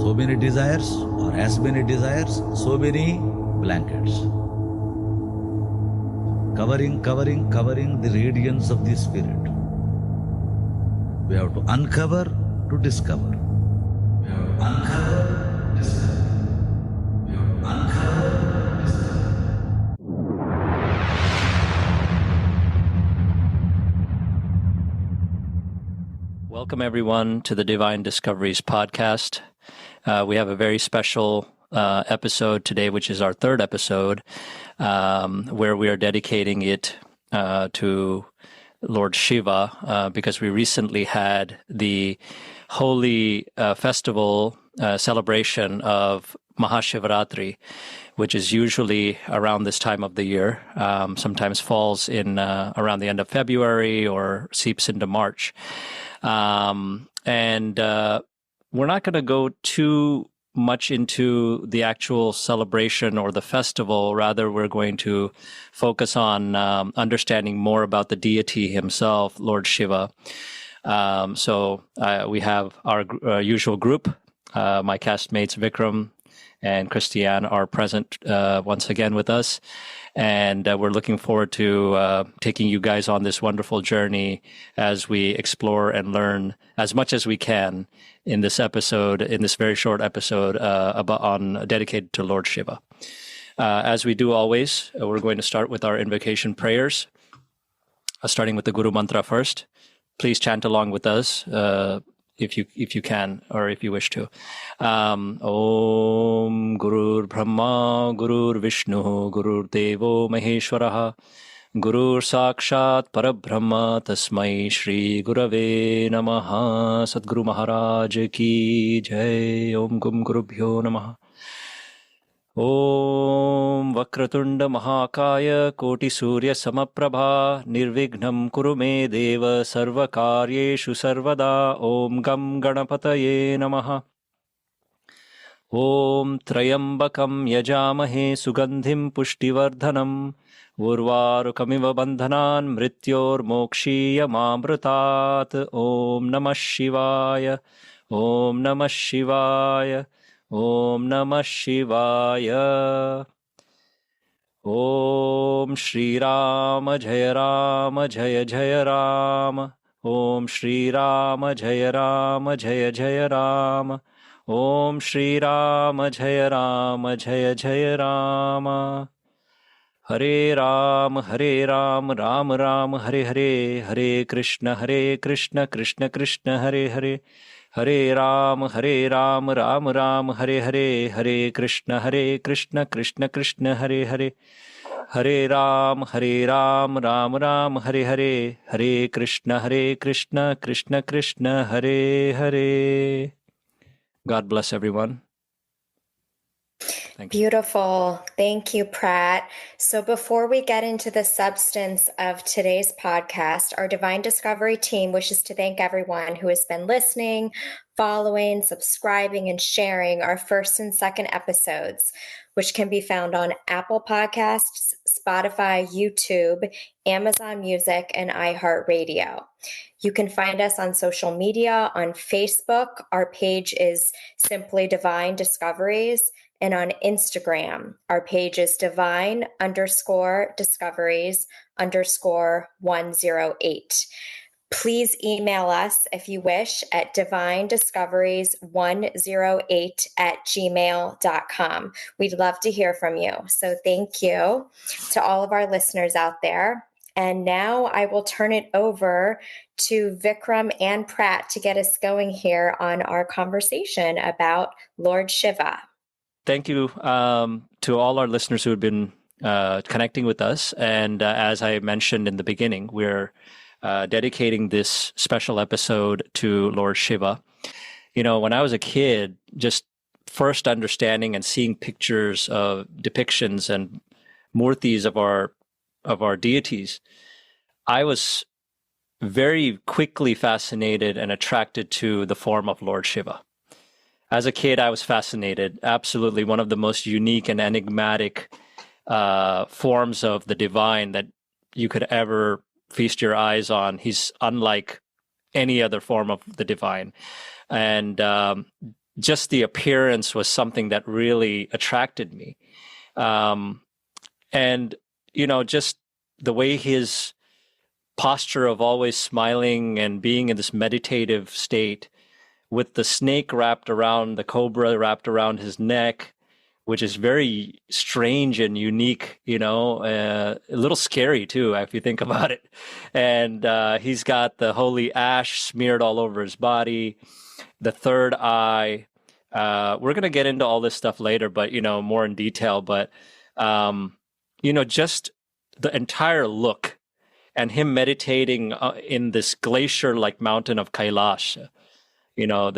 So many desires, or as many desires, so many blankets. Covering the radiance of the Spirit. We have to uncover to discover. We have to uncover, discover. We have to uncover, discover. Welcome, everyone, to the Divine Discoveries podcast. We have a very special episode today, which is our third episode, where we are dedicating it to Lord Shiva, because we recently had the holy festival celebration of Mahashivratri, which is usually around this time of the year, sometimes falls in around the end of February or seeps into March. We're not going to go too much into the actual celebration or the festival. Rather, we're going to focus on understanding more about the deity himself, Lord Shiva. So we have our usual group. My castmates Vikram and Christiane are present once again with us. And we're looking forward to taking you guys on this wonderful journey as we explore and learn as much as we can in this episode, in this very short episode dedicated to Lord Shiva. As we do always, we're going to start with our invocation prayers, starting with the Guru Mantra first. Please chant along with us if you can, or if you wish to. Om Gurur Brahma, Gurur Vishnu, Gurur Devo Maheshwaraha, Gurur Sakshat Parabrahma, Tasmai Shri Gurave Namaha. Sadguru Maharaj Ki Jai. Om Gum Gurubhyo Namaha. Om Vakratunda Mahakaya Koti Surya Samaprabha Nirvignam Kurume Deva Sarvakaryeshu Sarvada. Om Gam Ganapataye Namaha. Om Trayambakam Yajamahe Sugandhim Pushtivardhanam Urvarukamiva Bandhanan Mrityor Mokshiya Mamrutat. Om Namah Shivaya. Om Namah Shivaya. Om Namah Shivaya. Om Shri Rama Jaya Rama Jaya Jaya Rama. Om Shri Rama Jaya Rama Jaya Jaya Rama. Om Shri Rama Jaya Rama Jaya Jaya Rama. Hare Ram, Ram Ram, Hare Hare, Hare Krishna, Krishna Krishna, Hare Hare. Hare Ram, Ram Ram, Hare Hare, Hare Krishna, Krishna Krishna, Hare Hare. Hare Ram, Ram Ram, Hare Hare, Hare Krishna, Krishna Krishna, Hare Hare. God bless everyone. Thank you. Beautiful. Thank you, Prat. So before we get into the substance of today's podcast, our Divine Discovery team wishes to thank everyone who has been listening, following, subscribing, and sharing our first and second episodes, which can be found on Apple Podcasts, Spotify, YouTube, Amazon Music, and iHeartRadio. You can find us on social media. On Facebook, our page is simply Divine Discoveries. And on Instagram, our page is divine_discoveries_108. Please email us if you wish at divinediscoveries108@gmail.com. We'd love to hear from you. So thank you to all of our listeners out there. And now I will turn it over to Vikram and Prat to get us going here on our conversation about Lord Shiva. Thank you to all our listeners who have been connecting with us. And as I mentioned in the beginning, we're dedicating this special episode to Lord Shiva. You know, when I was a kid, just first understanding and seeing pictures of depictions and murtis of our deities, I was very quickly fascinated and attracted to the form of Lord Shiva. As a kid, I was fascinated. Absolutely one of the most unique and enigmatic forms of the divine that you could ever feast your eyes on. He's unlike any other form of the divine. And just the appearance was something that really attracted me. And, just the way his posture of always smiling and being in this meditative state with the snake wrapped around, the cobra wrapped around his neck, which is very strange and unique, a little scary too, if you think about it. And he's got the holy ash smeared all over his body, the third eye. We're going to get into all this stuff later, but, more in detail. But, just the entire look and him meditating in this glacier-like mountain of Kailash, near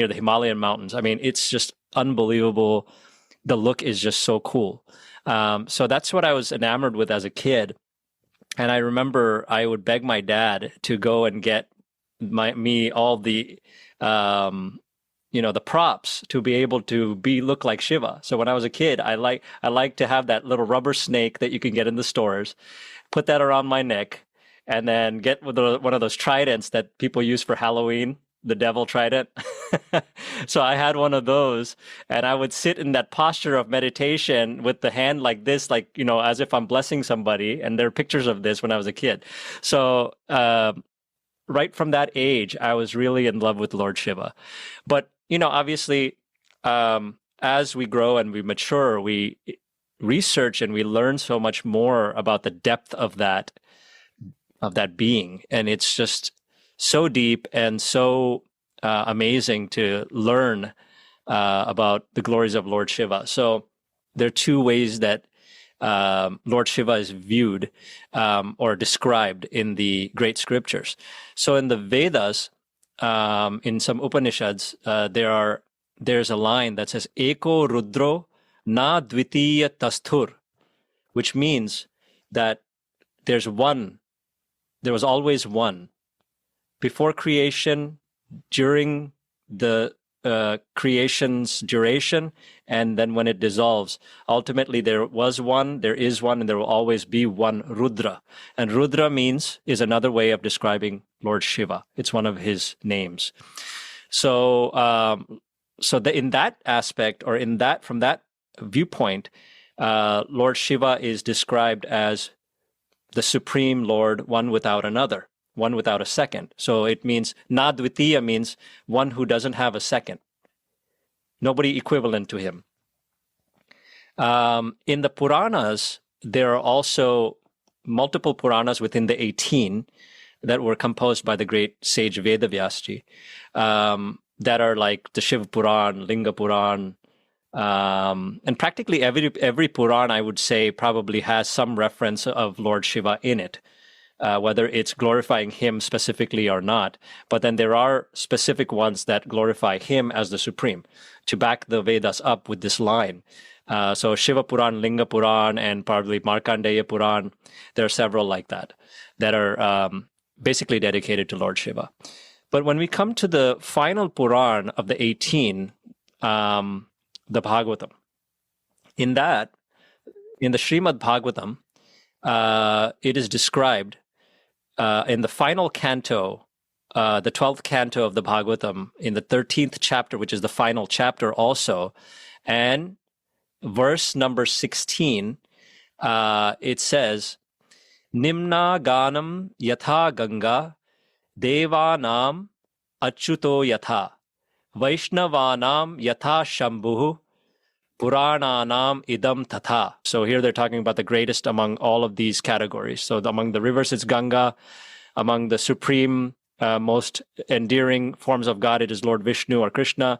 the Himalayan mountains. I mean, it's just unbelievable. The look is just so cool. So that's what I was enamored with as a kid. And I remember I would beg my dad to go and get me all the, the props to be able to look like Shiva. So when I was a kid, I like to have that little rubber snake that you can get in the stores, put that around my neck, and then get one of those tridents that people use for Halloween, the devil trident. So I had one of those, and I would sit in that posture of meditation with the hand like this, as if I'm blessing somebody. And there are pictures of this when I was a kid. So right from that age, I was really in love with Lord Shiva. But, obviously, as we grow and we mature, we research and we learn so much more about the depth of that being. And it's just so deep and so amazing to learn about the glories of Lord Shiva. So there are two ways that Lord Shiva is viewed or described in the great scriptures. So in the Vedas, in some Upanishads, there's a line that says Eko Rudro Na Dvitiya Tasthur, which means that there was always one. Before creation, during the creation's duration, and then when it dissolves, ultimately there was one, there is one, and there will always be one Rudra. And Rudra is another way of describing Lord Shiva. It's one of his names. So, in that aspect, or from that viewpoint, Lord Shiva is described as the Supreme Lord, one without another, one without a second. So it means Nadvitiya means one who doesn't have a second. Nobody equivalent to him. In the Puranas, there are also multiple Puranas within the 18 that were composed by the great sage Vedavyasji, that are like the Shiva Puran, Linga Puran, and practically every Puran, I would say, probably has some reference of Lord Shiva in it, whether it's glorifying him specifically or not. But then there are specific ones that glorify him as the Supreme, to back the Vedas up with this line. So Shiva Puran, Linga Puran, and probably Markandeya Puran, there are several like that are basically dedicated to Lord Shiva. But when we come to the final Puran of the 18, the Bhagavatam, in the Srimad Bhagavatam, it is described in the final canto, the 12th canto of the Bhagavatam, in the 13th chapter, which is the final chapter also, and verse number 16, it says, Nimna Ganam Yatha Ganga Devanam Achyuto Yatha Vaishnavanam Yatha Shambhu Purananam Idam Tatha. So here they're talking about the greatest among all of these categories. So among the rivers, it's Ganga. Among the supreme, most endearing forms of God, it is Lord Vishnu or Krishna.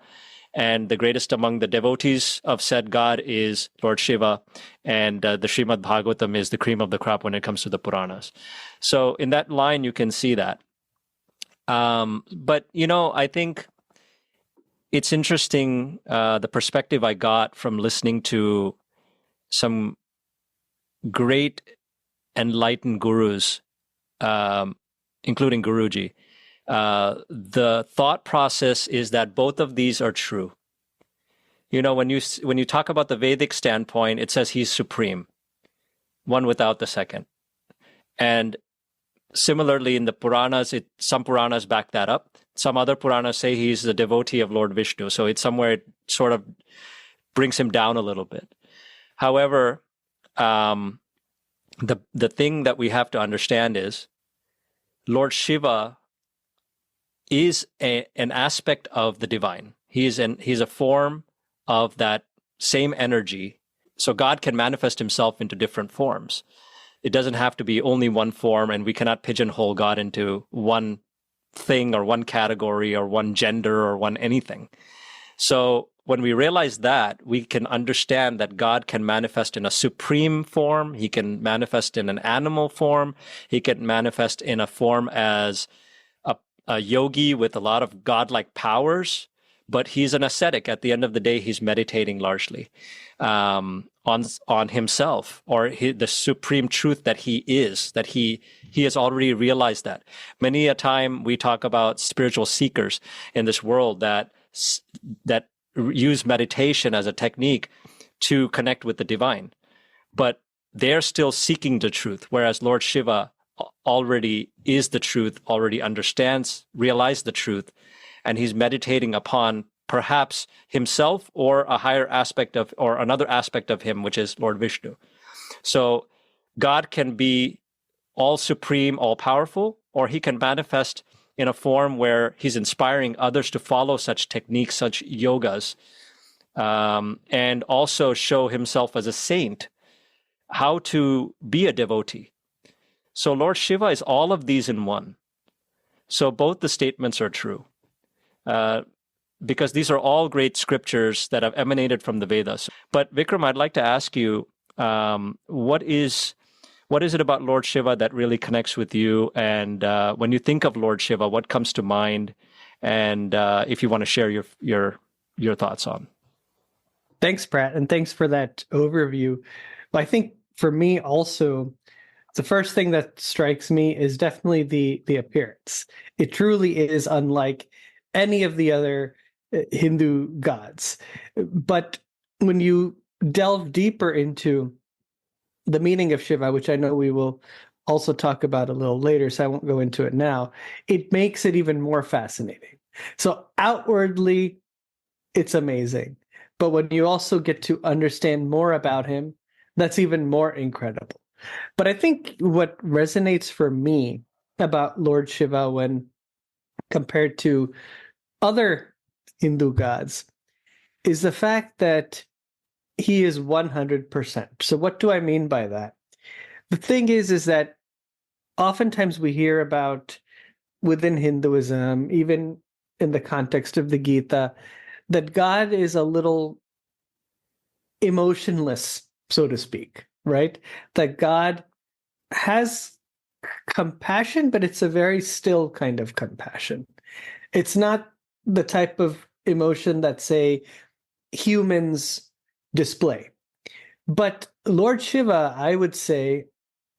And the greatest among the devotees of said God is Lord Shiva. And the Srimad Bhagavatam is the cream of the crop when it comes to the Puranas. So in that line, you can see that. But, I think it's interesting, the perspective I got from listening to some great enlightened gurus, including Guruji. The thought process is that both of these are true. When you talk about the Vedic standpoint, it says he's supreme, one without the second. And Similarly, in the Puranas, some Puranas back that up. Some other Puranas say he's the devotee of Lord Vishnu. So it's somewhere it sort of brings him down a little bit. However, the thing that we have to understand is Lord Shiva is an aspect of the divine. He's a form of that same energy. So God can manifest himself into different forms. It doesn't have to be only one form, and we cannot pigeonhole God into one thing or one category or one gender or one anything. So when we realize that, we can understand that God can manifest in a supreme form. He can manifest in an animal form. He can manifest in a form as a yogi with a lot of godlike powers, but he's an ascetic. At the end of the day, he's meditating largely on himself, or the supreme truth that he is, that he has already realized that. Many a time we talk about spiritual seekers in this world that use meditation as a technique to connect with the divine, but they're still seeking the truth, whereas Lord Shiva already is the truth, already understands, realized the truth, and he's meditating upon perhaps himself or a higher aspect of, or another aspect of him, which is Lord Vishnu. So God can be all supreme, all powerful, or he can manifest in a form where he's inspiring others to follow such techniques, such yogas, and also show himself as a saint, how to be a devotee. So Lord Shiva is all of these in one. So both the statements are true. Because these are all great scriptures that have emanated from the Vedas. But Vikram, I'd like to ask you, what is it about Lord Shiva that really connects with you? And when you think of Lord Shiva, what comes to mind? And if you want to share your thoughts on. Thanks, Pratt, and thanks for that overview. I think for me also, the first thing that strikes me is definitely the appearance. It truly is unlike any of the other Hindu gods. But when you delve deeper into the meaning of Shiva, which I know we will also talk about a little later, so I won't go into it now, it makes it even more fascinating. So outwardly, it's amazing. But when you also get to understand more about him, that's even more incredible. But I think what resonates for me about Lord Shiva when compared to other Hindu gods is the fact that he is 100%. So what do I mean by that? The thing is that oftentimes we hear about within Hinduism, even in the context of the Gita, that God is a little emotionless, so to speak, right? That God has compassion, but it's a very still kind of compassion. It's not the type of emotion that, say, humans display. But Lord Shiva, I would say,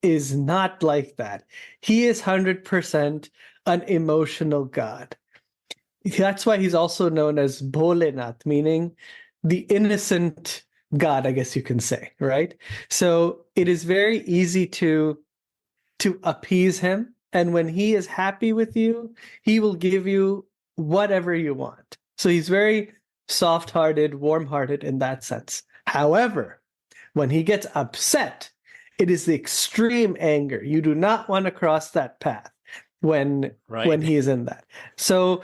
is not like that. He is 100% an emotional god. That's why he's also known as Bholenath, meaning the innocent god, I guess you can say, right? So it is very easy to appease him. And when he is happy with you, he will give you whatever you want. So he's very soft-hearted, warm-hearted in that sense. However, when he gets upset, it is the extreme anger. You do not want to cross that path when he is in that. So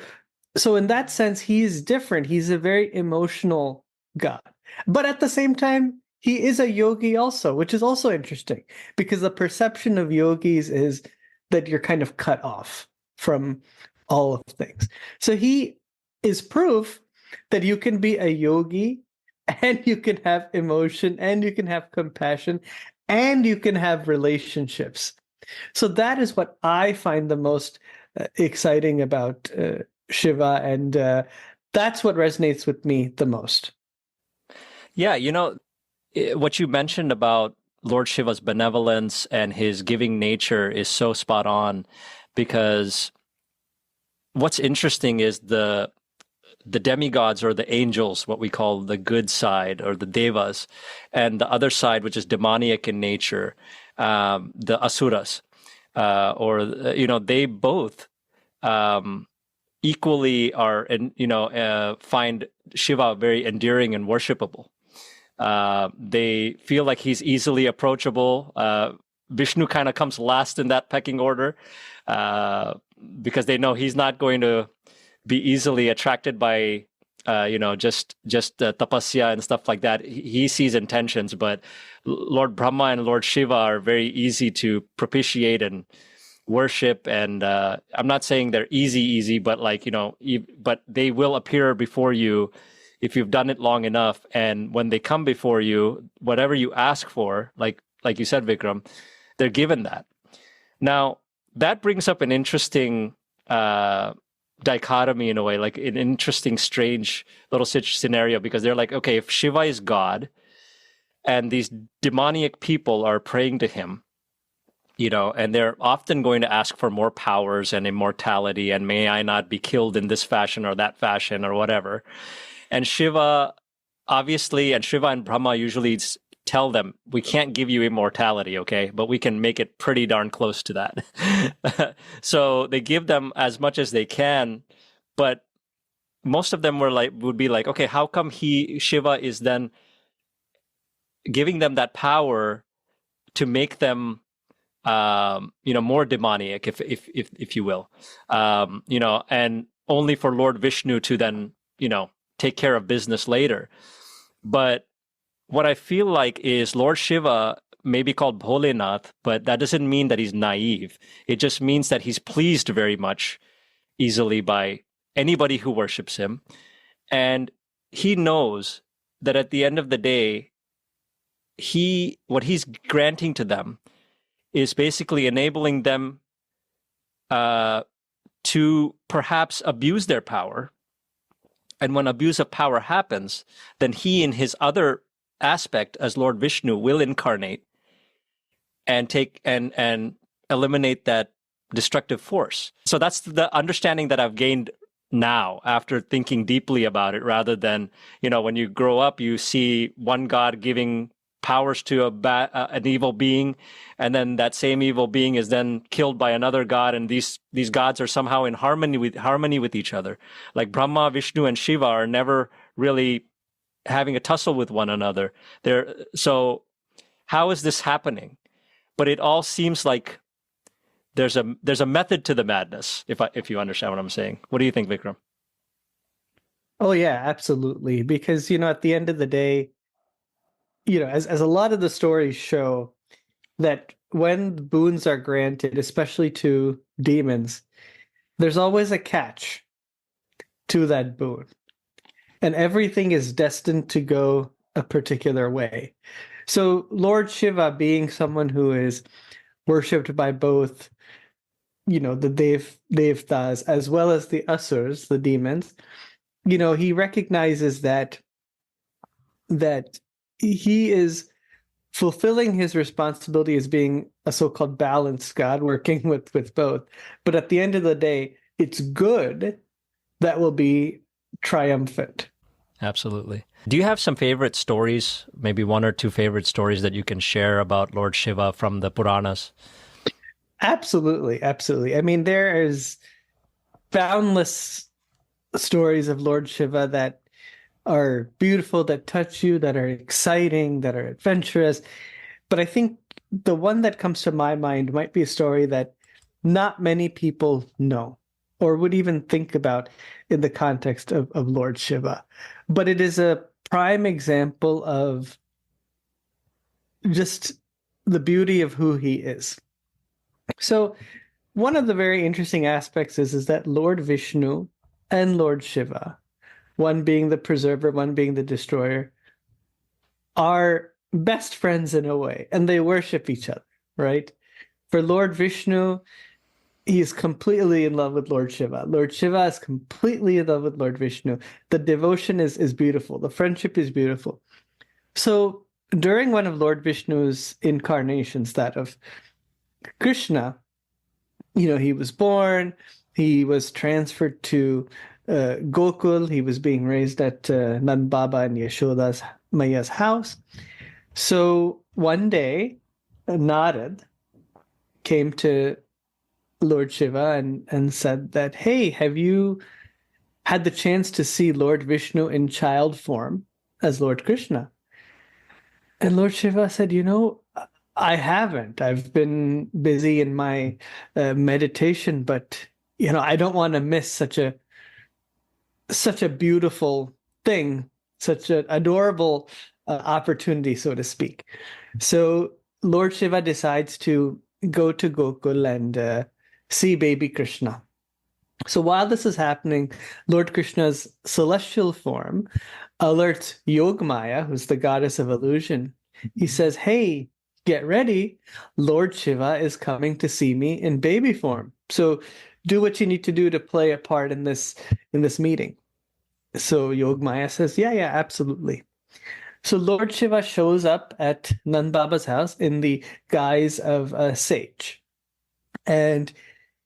in that sense, he is different. He's a very emotional god. But at the same time, he is a yogi also, which is also interesting because the perception of yogis is that you're kind of cut off from all of things. So he is proof that you can be a yogi and you can have emotion and you can have compassion and you can have relationships. So that is what I find the most exciting about Shiva, and that's what resonates with me the most. Yeah, what you mentioned about Lord Shiva's benevolence and his giving nature is so spot on, because what's interesting is the demigods or the angels, what we call the good side or the devas, and the other side, which is demoniac in nature, the asuras. they both equally are, and find Shiva very endearing and worshipable. They feel like he's easily approachable. Vishnu kind of comes last in that pecking order, because they know he's not going to be easily attracted by just tapasya and stuff like that. He sees intentions, but Lord Brahma and Lord Shiva are very easy to propitiate and worship. And I'm not saying they're easy, but but they will appear before you if you've done it long enough. And when they come before you, whatever you ask for, like you said, Vikram, they're given that. Now, that brings up an interesting dichotomy in a way, like an interesting, strange little scenario, because they're like, okay, if Shiva is God and these demoniac people are praying to him, and they're often going to ask for more powers and immortality, and may I not be killed in this fashion or that fashion or whatever. And Shiva, obviously, and Shiva and Brahma usually tell them, we can't give you immortality, okay, but we can make it pretty darn close to that. So they give them as much as they can, but most of them would be like, okay, how come Shiva is then giving them that power to make them more demoniac, if you will, and only for Lord Vishnu to then take care of business later. But what I feel like is Lord Shiva may be called Bholenath, but that doesn't mean that he's naive. It just means that he's pleased very much easily by anybody who worships him. And he knows that at the end of the day, what he's granting to them is basically enabling them to perhaps abuse their power. And when abuse of power happens, then he, in his other aspect as Lord Vishnu, will incarnate and take and eliminate that destructive force. So that's the understanding that I've gained now after thinking deeply about it, rather than, when you grow up, you see one God giving powers to an evil being, and then that same evil being is then killed by another god, and these gods are somehow in harmony with each other. Like Brahma, Vishnu, and Shiva are never really having a tussle with one another. So how is this happening? But it all seems like there's a method to the madness, if you understand what I'm saying. What do you think, Vikram? Oh yeah, absolutely. Because at the end of the day, as a lot of the stories show, that when boons are granted, especially to demons, there's always a catch to that boon. And everything is destined to go a particular way. So Lord Shiva, being someone who is worshipped by both, the devtas as well as the asurs, the demons, he recognizes that he is fulfilling his responsibility as being a so-called balanced God, working with both. But at the end of the day, it's good that will be triumphant. Absolutely. Do you have some favorite stories, maybe one or two favorite stories that you can share about Lord Shiva from the Puranas? Absolutely. I mean, there is boundless stories of Lord Shiva that are beautiful, that touch you, that are exciting, that are adventurous. But I think the one that comes to my mind might be a story that not many people know or would even think about in the context of Lord Shiva. But it is a prime example of just the beauty of who he is. So one of the very interesting aspects is that Lord Vishnu and Lord Shiva, one being the preserver, one being the destroyer, are best friends in a way, and they worship each other, right? For Lord Vishnu, he is completely in love with Lord Shiva. Lord Shiva is completely in love with Lord Vishnu. The devotion is beautiful. The friendship is beautiful. So during one of Lord Vishnu's incarnations, that of Krishna, he was born, he was transferred to Gokul, he was being raised at Nand Baba and Yashoda's Maya's house. So one day, Narad came to Lord Shiva and said that, hey, have you had the chance to see Lord Vishnu in child form as Lord Krishna? And Lord Shiva said, I haven't. I've been busy in my meditation, but I don't want to miss such a beautiful thing, such an adorable opportunity, so to speak. So Lord Shiva decides to go to Gokul and see baby Krishna. So while this is happening, Lord Krishna's celestial form alerts Yogmaya, who's the goddess of illusion. He says, hey, get ready. Lord Shiva is coming to see me in baby form. So do what you need to do to play a part in this meeting. So Yogmaya says, yeah, absolutely. So Lord Shiva shows up at Nand Baba's house in the guise of a sage. And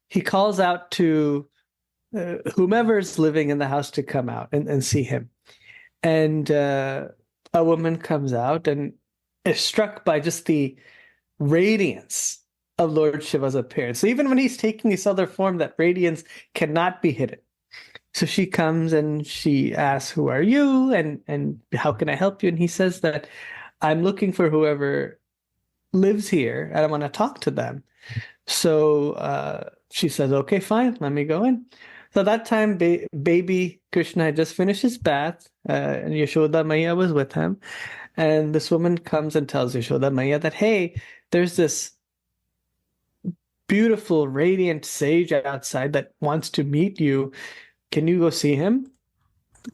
he calls out to whomever is living in the house to come out and see him. And a woman comes out and is struck by just the radiance of Lord Shiva's appearance. So even when he's taking this other form, that radiance cannot be hidden. So she comes and she asks, who are you? And how can I help you? And he says that I'm looking for whoever lives here and I want to talk to them. So she says, okay, fine, let me go in. So that time, baby Krishna had just finished his bath, and Yashoda Maya was with him. And this woman comes and tells Yashoda Maya that, hey, there's this beautiful, radiant sage outside that wants to meet you. Can you go see him?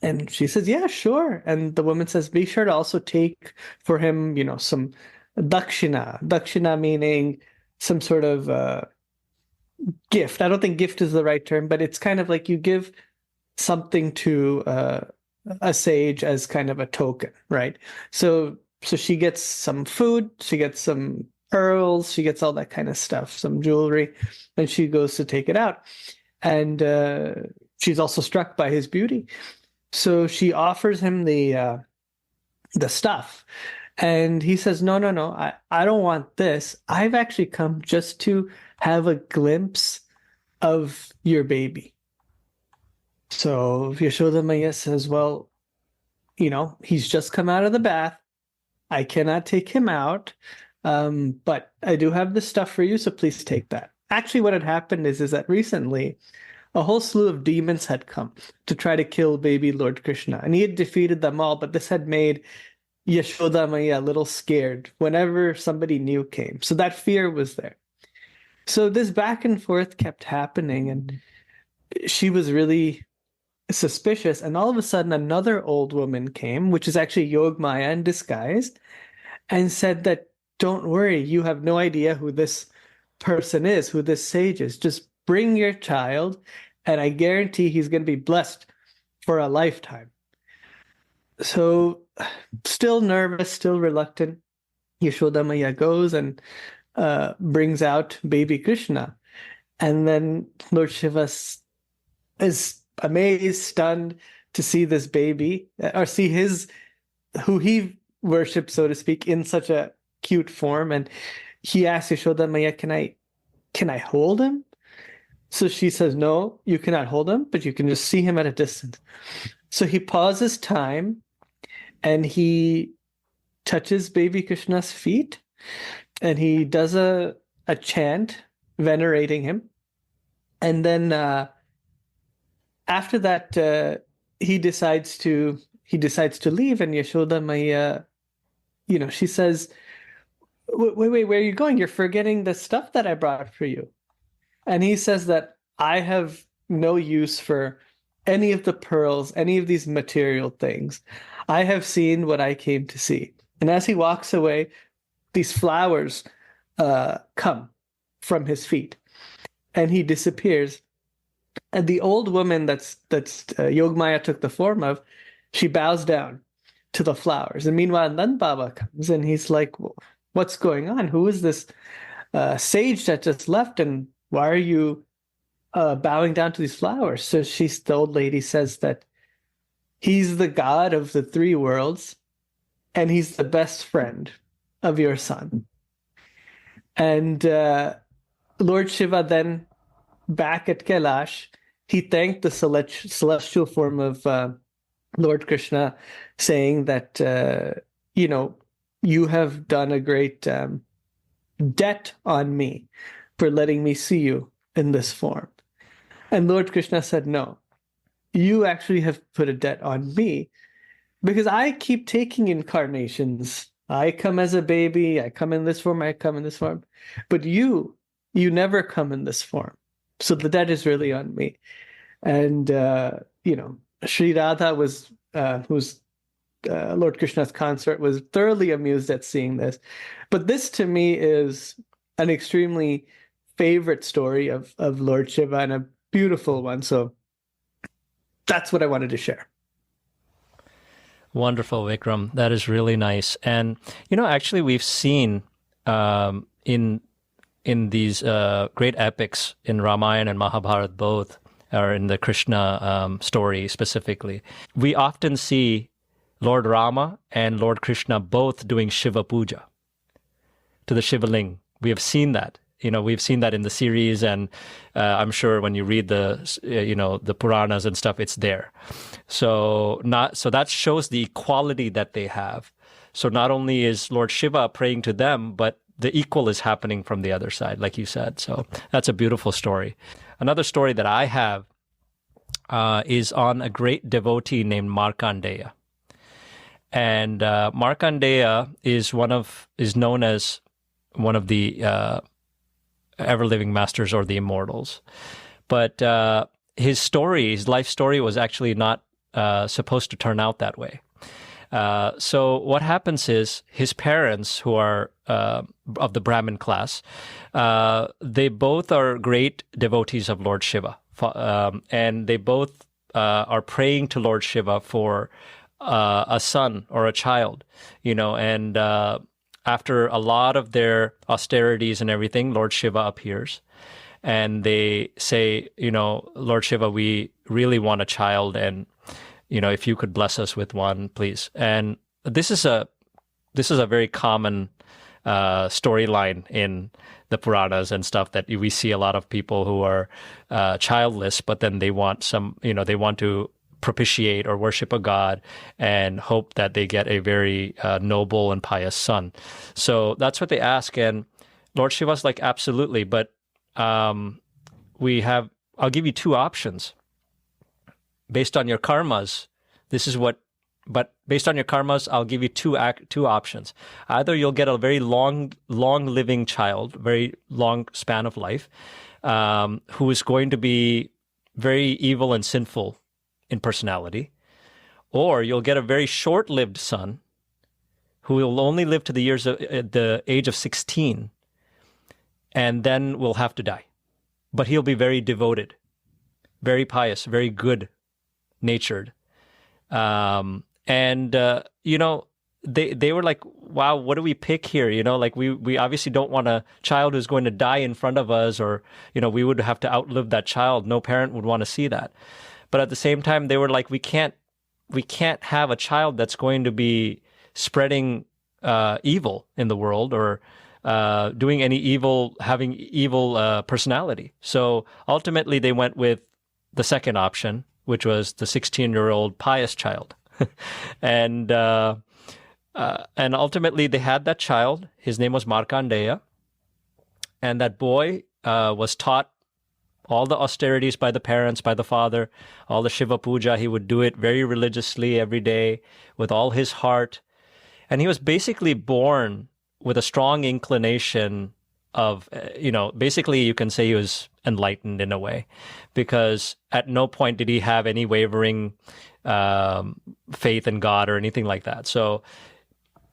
And she says, yeah, sure. And the woman says, be sure to also take for him, some dakshina. Dakshina meaning some sort of gift. I don't think gift is the right term, but it's kind of like you give something to a sage as kind of a token, right? So she gets some food, she gets some pearls, she gets all that kind of stuff, some jewelry, and she goes to take it out. And she's also struck by his beauty. So she offers him the stuff. And he says, no, I don't want this. I've actually come just to have a glimpse of your baby. So Yashoda Maya says, well, he's just come out of the bath. I cannot take him out, but I do have the stuff for you, so please take that. Actually, what had happened is that recently a whole slew of demons had come to try to kill baby Lord Krishna, and he had defeated them all, but this had made Yashoda Maya a little scared whenever somebody new came. So that fear was there. So this back and forth kept happening, and she was really suspicious. And all of a sudden, another old woman came, which is actually Yogmaya in disguise, and said that, don't worry, you have no idea who this person is, who this sage is. Just bring your child, and I guarantee he's going to be blessed for a lifetime. So still nervous, still reluctant, Yashoda Maya goes and brings out baby Krishna. And then Lord Shiva is amazed, stunned to see this baby, or see who he worships, so to speak, in such a cute form. And he asks Yashoda Maya, can I hold him? So she says, no, you cannot hold him, but you can just see him at a distance. So he pauses time and he touches baby Krishna's feet and he does a chant venerating him. And then after that, he decides to leave, and Yashoda Maya, she says, wait, where are you going? You're forgetting the stuff that I brought for you. And he says that I have no use for any of the pearls, any of these material things. I have seen what I came to see. And as he walks away, these flowers come from his feet, and he disappears. And the old woman that's Yogmaya took the form of, she bows down to the flowers. And meanwhile, Nand Baba comes, and he's like, well, what's going on? Who is this sage that just left? And why are you bowing down to these flowers? So the old lady says that he's the god of the three worlds, and he's the best friend of your son. And Lord Shiva then back at Kailash, he thanked the celestial form of Lord Krishna, saying that, you have done a great debt on me for letting me see you in this form. And Lord Krishna said, no, you actually have put a debt on me because I keep taking incarnations. I come as a baby, I come in this form, I come in this form. But you never come in this form. So the debt is really on me. And, Sri Radha was, who's Lord Krishna's consort, was thoroughly amused at seeing this. But this to me is an extremely favorite story of Lord Shiva and a beautiful one. So that's what I wanted to share. Wonderful, Vikram. That is really nice. And, actually we've seen in these great epics in Ramayana and Mahabharata both, or in the Krishna story specifically, we often see Lord Rama and Lord Krishna both doing Shiva Puja to the Shiva Ling. We have seen that. We've seen that in the series, and I'm sure when you read the Puranas and stuff, it's there. So that shows the equality that they have. So not only is Lord Shiva praying to them, but the equal is happening from the other side, like you said. So that's a beautiful story. Another story that I have is on a great devotee named Markandeya. And Markandeya is known as one of the ever-living masters or the immortals. But his life story was actually not supposed to turn out that way. So what happens is his parents, who are of the Brahmin class, they both are great devotees of Lord Shiva. And they both are praying to Lord Shiva for a son or a child, and after a lot of their austerities and everything, Lord Shiva appears and they say, Lord Shiva, we really want a child, and, if you could bless us with one, please. And this is a very common storyline in the Puranas and stuff, that we see a lot of people who are childless, but then they want they want to propitiate or worship a god and hope that they get a very noble and pious son. So that's what they ask. And Lord Shiva's like, absolutely. But I'll give you two options. Based on your karmas, based on your karmas, I'll give you two options. Either you'll get a very long living child, very long span of life, who is going to be very evil and sinful in personality, or you'll get a very short-lived son who will only live to the age of 16, and then will have to die. But he'll be very devoted, very pious, very good-natured. They were like, wow, what do we pick here? We obviously don't want a child who's going to die in front of us, or, we would have to outlive that child. No parent would want to see that. But at the same time, they were like, we can't have a child that's going to be spreading evil in the world, or doing any evil, having evil personality. So ultimately, they went with the second option, which was the 16-year-old pious child. And ultimately, they had that child. His name was Markandeya. And that boy was taught all the austerities by the parents, by the father, all the Shiva Puja. He would do it very religiously every day with all his heart. And he was basically born with a strong inclination of, basically you can say he was enlightened in a way, because at no point did he have any wavering faith in God or anything like that. So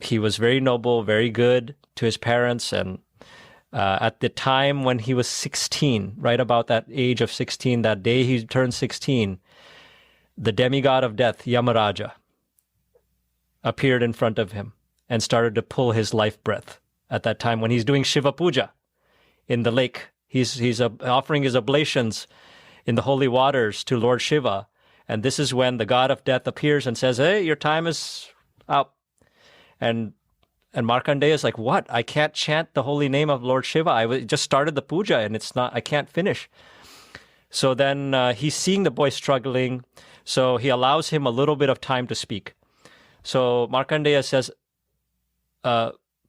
he was very noble, very good to his parents. And at the time when he was 16, right about that age of 16, that day he turned 16, the demigod of death, Yamaraja, appeared in front of him and started to pull his life breath at that time when he's doing Shiva Puja in the lake. He's offering his oblations in the holy waters to Lord Shiva. And this is when the god of death appears and says, hey, your time is up. And Markandeya is like, what? I can't chant the holy name of Lord Shiva. I just started the puja and I can't finish. So then he's seeing the boy struggling, so he allows him a little bit of time to speak. So Markandeya says,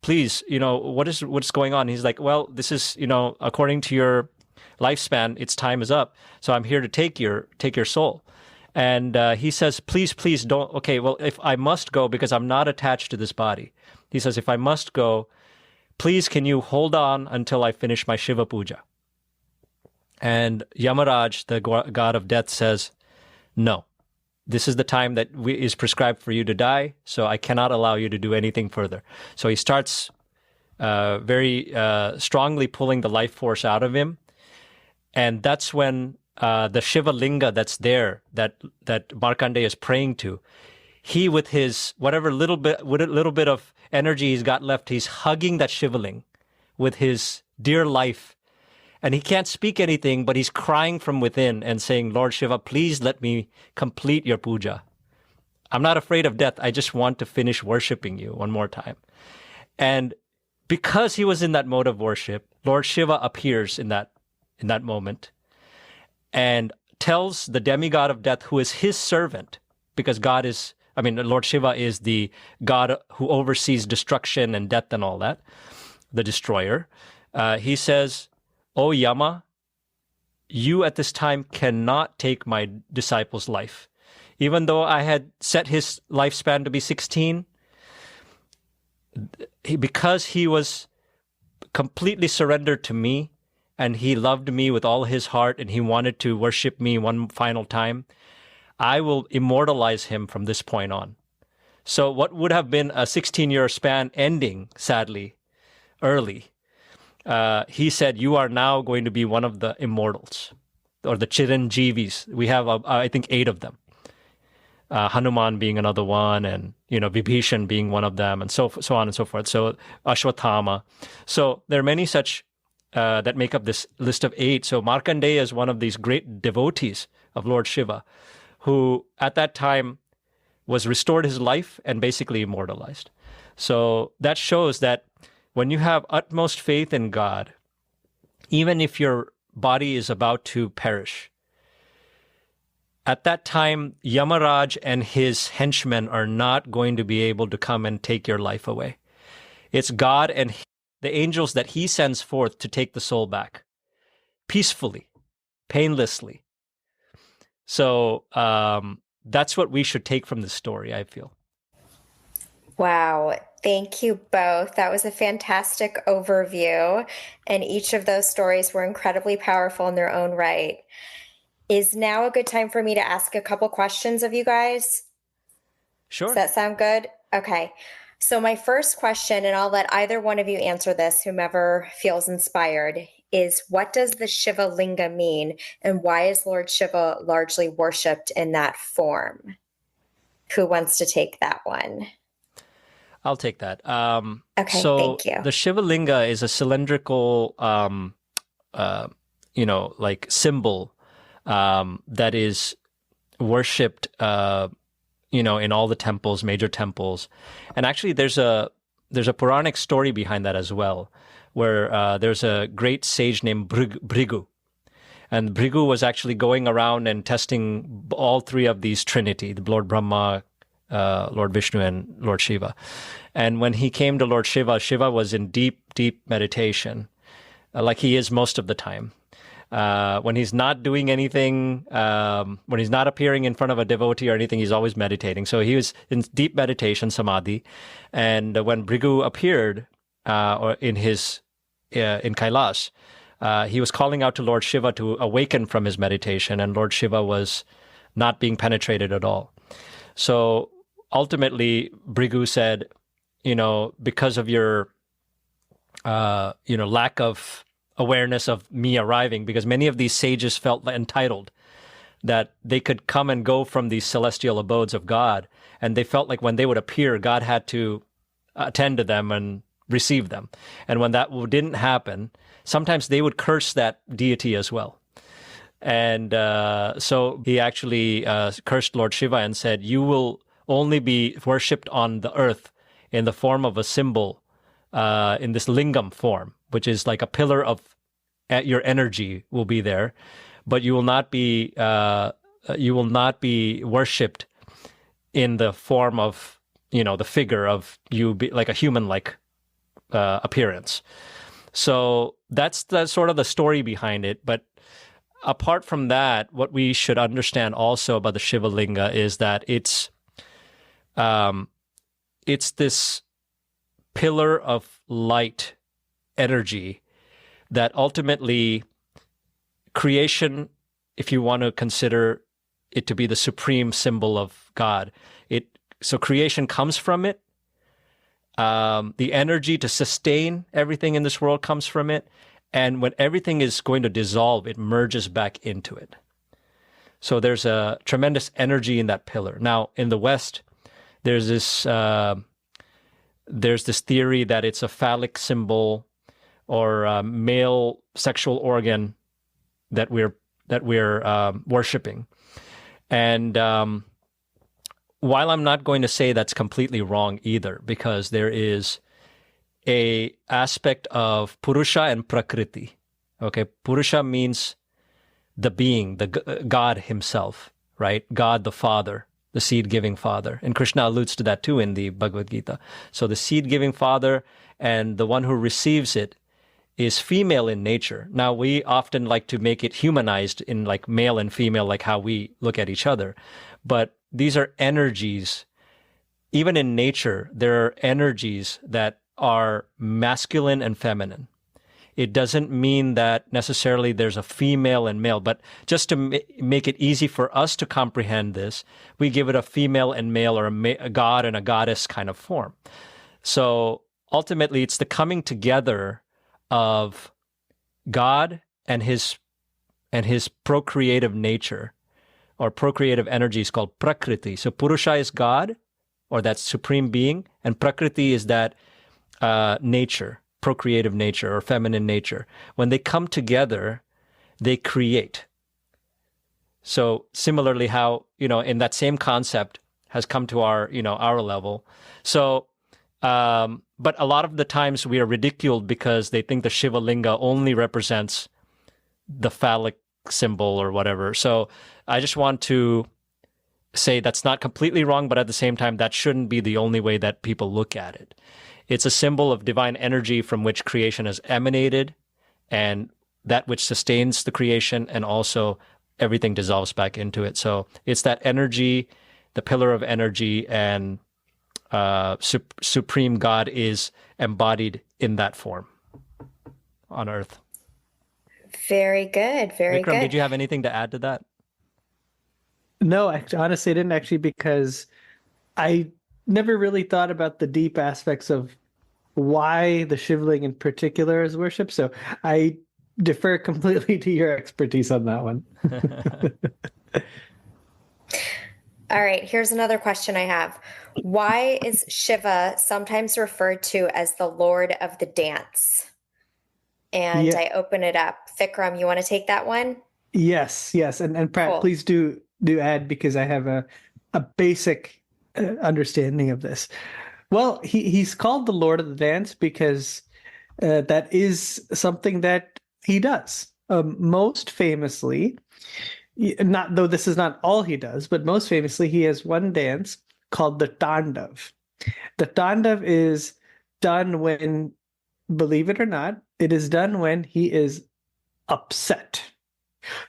please, what's going on? He's like, well, this is, according to your lifespan, its time is up. So I'm here to take your soul. And he says, please don't. Okay, well, if I must go, because I'm not attached to this body. He says, if I must go, please, can you hold on until I finish my Shiva Puja? And Yamaraj, the god of death, says, no, this is the time that is prescribed for you to die, so I cannot allow you to do anything further. So he starts very strongly pulling the life force out of him. And that's when the Shiva Linga that's there, that Markandeya is praying to, he, with his little bit of energy he's got left, he's hugging that Shivaling with his dear life. And he can't speak anything, but he's crying from within and saying, Lord Shiva, please let me complete your puja. I'm not afraid of death. I just want to finish worshiping you one more time. And because he was in that mode of worship, Lord Shiva appears in that moment and tells the demigod of death, who is his servant, because Lord Shiva is the god who oversees destruction and death and all that, the destroyer. He says, "O Yama, you at this time cannot take my disciple's life. Even though I had set his lifespan to be 16, because he was completely surrendered to me, and he loved me with all his heart, and he wanted to worship me one final time, I will immortalize him from this point on." So what would have been a 16-year span ending, sadly, early, he said, you are now going to be one of the immortals, or the Chiranjeevis. We have, I think, 8 of them. Hanuman being another one, and Vibhishan being one of them, and so on and so forth. So Ashwatthama. So there are many such that make up this list of 8. So Markandeya is one of these great devotees of Lord Shiva, who at that time was restored his life and basically immortalized. So that shows that when you have utmost faith in God, even if your body is about to perish, at that time, Yamaraj and his henchmen are not going to be able to come and take your life away. It's God and the angels that he sends forth to take the soul back peacefully, painlessly. So that's what we should take from this story, I feel. Wow. Thank you both. That was a fantastic overview. And each of those stories were incredibly powerful in their own right. Is now a good time for me to ask a couple questions of you guys? Sure. Does that sound good? Okay. So my first question, and I'll let either one of you answer this, whomever feels inspired, is what does the Shiva Linga mean? And why is Lord Shiva largely worshipped in that form? Who wants to take that one? I'll take that. Okay, so thank you. The Shiva Linga is a cylindrical, symbol that is worshipped, in all the temples, major temples. And actually, there's a Puranic story behind that as well, where there's a great sage named Bhrigu. And Bhrigu was actually going around and testing all 3 of these Trinity, the Lord Brahma, Lord Vishnu, and Lord Shiva. And when he came to Lord Shiva, Shiva was in deep, deep meditation, like he is most of the time. When he's not doing anything, when he's not appearing in front of a devotee or anything, he's always meditating. So he was in deep meditation, samadhi. And when Bhrigu appeared in Kailash, he was calling out to Lord Shiva to awaken from his meditation, and Lord Shiva was not being penetrated at all. So ultimately, Bhrigu said, because of your, lack of awareness of me arriving, because many of these sages felt entitled that they could come and go from these celestial abodes of God, and they felt like when they would appear, God had to attend to them and receive them. And when that didn't happen, sometimes they would curse that deity as well. And so he actually cursed Lord Shiva and said, you will only be worshipped on the earth in the form of a symbol, in this lingam form, which is like a pillar of your energy will be there. but you will not be worshipped in the form of, the figure of you, be like a human-like appearance. So that's sort of the story behind it. But apart from that, what we should understand also about the Shiva Linga is that it's this pillar of light energy that ultimately creation, if you want to consider it to be the supreme symbol of God, so creation comes from it. The energy to sustain everything in this world comes from it. And when everything is going to dissolve, it merges back into it. So there's a tremendous energy in that pillar. Now, in the West, there's this theory that it's a phallic symbol or a male sexual organ that we're worshiping. And while I'm not going to say that's completely wrong either, because there is a aspect of Purusha and Prakriti. Okay, Purusha means the being, the God himself, right? God the Father, the seed-giving Father. And Krishna alludes to that too in the Bhagavad Gita. So the seed-giving Father and the one who receives it is female in nature. Now, we often like to make it humanized in like male and female, like how we look at each other. But these are energies. Even in nature, there are energies that are masculine and feminine. It doesn't mean that necessarily there's a female and male, but just to make it easy for us to comprehend this, we give it a female and male, or a god and a goddess kind of form. So ultimately, it's the coming together of God and his procreative nature, or procreative energy, is called Prakriti. So Purusha is God, or that supreme being, and Prakriti is that nature, procreative nature or feminine nature. When they come together, they create. So similarly, how, in that same concept has come to our level. So, but a lot of the times we are ridiculed because they think the Shiva Linga only represents the phallic symbol or whatever. So I just want to say that's not completely wrong, but at the same time, that shouldn't be the only way that people look at it. It's a symbol of divine energy from which creation has emanated, and that which sustains the creation, and also everything dissolves back into it. So it's that energy, the pillar of energy, and Supreme God is embodied in that form on earth. Very good. Very Vikram, good. did you have anything to add to that? No, honestly, I didn't actually, because I never really thought about the deep aspects of why the Shivling in particular is worshipped. So I defer completely to your expertise on that one. All right, here's another question I have. Why is Shiva sometimes referred to as the Lord of the Dance? And Yeah. I open it up. Vikram, you want to take that one? Yes. And Pratt, Cool. please do add, because I have a basic understanding of this. Well, he's called the Lord of the Dance because that is something that he does. Most famously, not though this is not all he does, but most famously, he has one dance called the Tandav. The Tandav is done when, believe it or not, it is done when he is upset.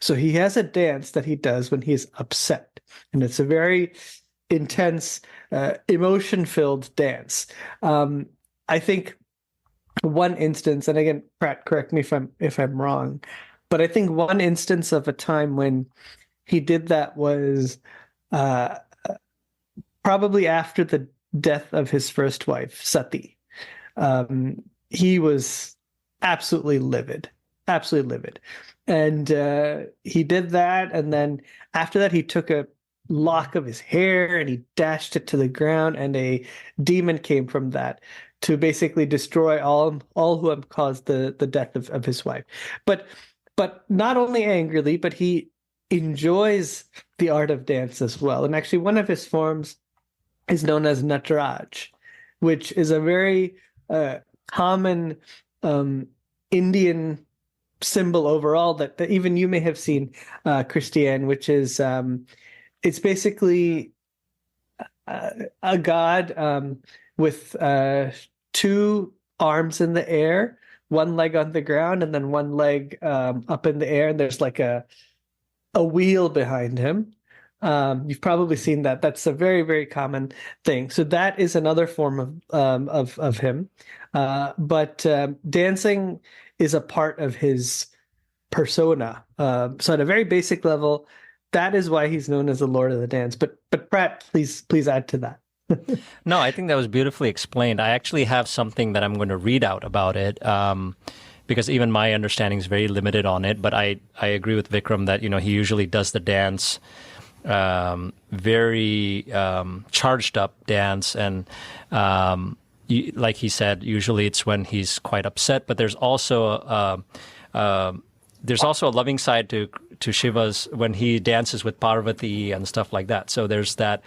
So he has a dance that he does when he's upset, and it's a very intense, emotion-filled dance. I think one instance, and again, Pratt, correct me if I'm wrong, but I think one instance of a time when he did that was probably after the death of his first wife, Sati. He was absolutely livid. And he did that, and then after that, he took a lock of his hair and he dashed it to the ground, and a demon came from that to basically destroy all who have caused the death of his wife. But not only angrily, but he enjoys the art of dance as well. And actually, one of his forms is known as Nataraj, which is a very common Indian symbol overall that even you may have seen, Christiane, which is it's basically a god with two arms in the air, one leg on the ground, and then one leg up in the air, and there's like a wheel behind him. You've probably seen that. That's a very, very common thing. So that is another form of him. But dancing is a part of his persona. So at a very basic level, that is why he's known as the Lord of the Dance. But Pratt, please add to that. No, I think that was beautifully explained. I actually have something that I'm going to read out about it, because even my understanding is very limited on it. But I agree with Vikram that, he usually does the dance, very charged up dance, and like he said, usually it's when he's quite upset. But there's also a loving side to Shiva's when he dances with Parvati and stuff like that. So there's that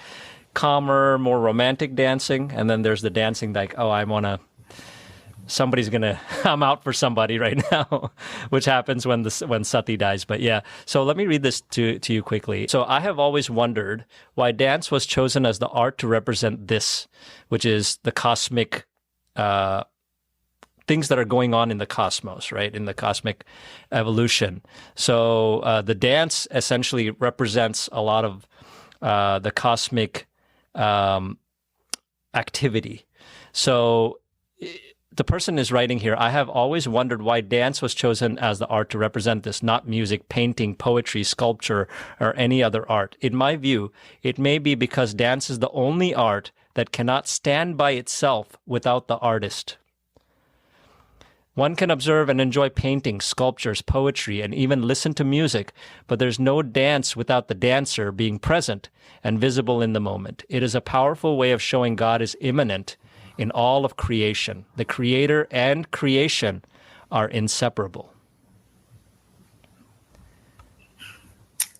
calmer, more romantic dancing, and then there's the dancing like, oh, I'm out for somebody right now, which happens when Sati dies. But yeah, so let me read this to you quickly. So I have always wondered why dance was chosen as the art to represent this, which is the cosmic things that are going on in the cosmos, right? In the cosmic evolution. So the dance essentially represents a lot of the cosmic activity. So the person is writing here, I have always wondered why dance was chosen as the art to represent this, not music, painting, poetry, sculpture, or any other art. In my view, it may be because dance is the only art that cannot stand by itself without the artist. One can observe and enjoy paintings, sculptures, poetry, and even listen to music, but there's no dance without the dancer being present and visible in the moment. It is a powerful way of showing God is immanent in all of creation. The creator and creation are inseparable.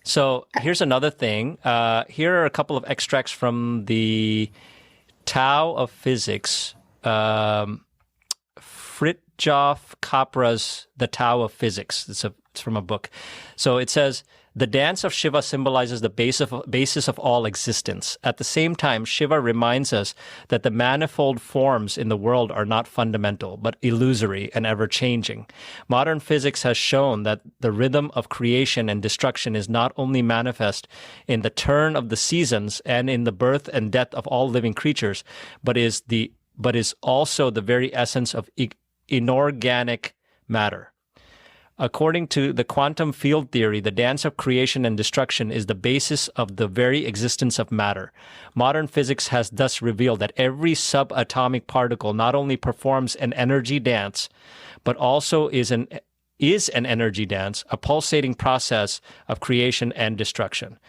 So here's another thing. Here are a couple of extracts from the Tao of Physics, Fritjof Capra's The Tao of Physics. It's from a book. So it says, the dance of Shiva symbolizes the basis of all existence. At the same time, Shiva reminds us that the manifold forms in the world are not fundamental, but illusory and ever-changing. Modern physics has shown that the rhythm of creation and destruction is not only manifest in the turn of the seasons and in the birth and death of all living creatures, but is also the very essence of inorganic matter. According to the quantum field theory, the dance of creation and destruction is the basis of the very existence of matter. Modern physics has thus revealed that every subatomic particle not only performs an energy dance, but also is an energy dance, a pulsating process of creation and destruction.